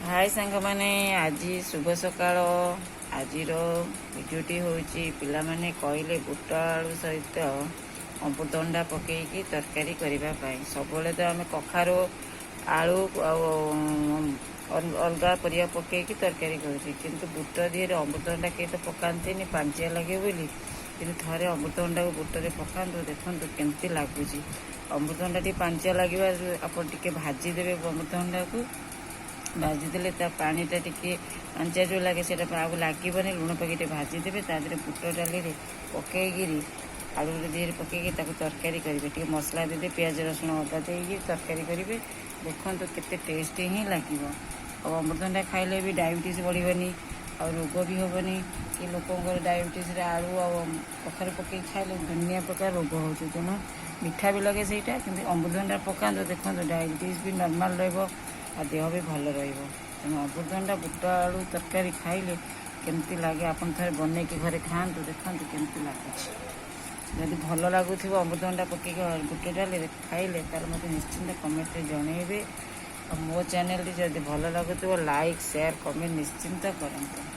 हाय सांग माने आज शुभ सकाळ आजिर भिडियोटी होची पिला माने कहले बुट आलू सहित अमृतभंडा पकईकी तरकारी करबा पाई सबले तो आम कखारू आलू अलगा परिया पकईकी तरकारी करूँ किंतु बुट दिए अमृतभंडा कहीं तो पकाती पांचिया लगे बोली कि थे अमृतभंडा को बुटरे पकातु देखु केमती लगुच अमृतभंडा टी पांचिया लगे आप भाजीदेवे अमृतभंडा को भाजीदे पानीटा टी पांचा जो लगे से लगे लुण पकई भाजीदेवे तादे बुट डाली पकईकि आलू दिए पकईकि तरकारी करेंगे मसला देदे पियाज रसुण अदा दे तरकारी करेंगे देखो केते टेस्ट ही लगे और अमृतभंडा खाइले भी डायबिटीज बढ़नी और रोग भी हेनी कि लोक डायबिटीज आलू आ कखारू पकई खाइले दुनिया प्रकार रोग हो तेणु मीठा भी लगे सहीटा कि अमृतभंडा पकातु देखो डायबिटीज भी नॉर्मल रहा देह भी भल तेणु अमृतभंडा बुट आलू तरकारी खाइले केमती लगे आप थे बनई घरे खातु देखो केमती लगुच जदि भल लगुव अमृतभंडा पकईक बुट डाली खाइले तार मत निश्चिंत कमेंट जनइबे और मो चैनल जदि भल लगुव लाइक शेयर कमेंट निश्चिंत करते।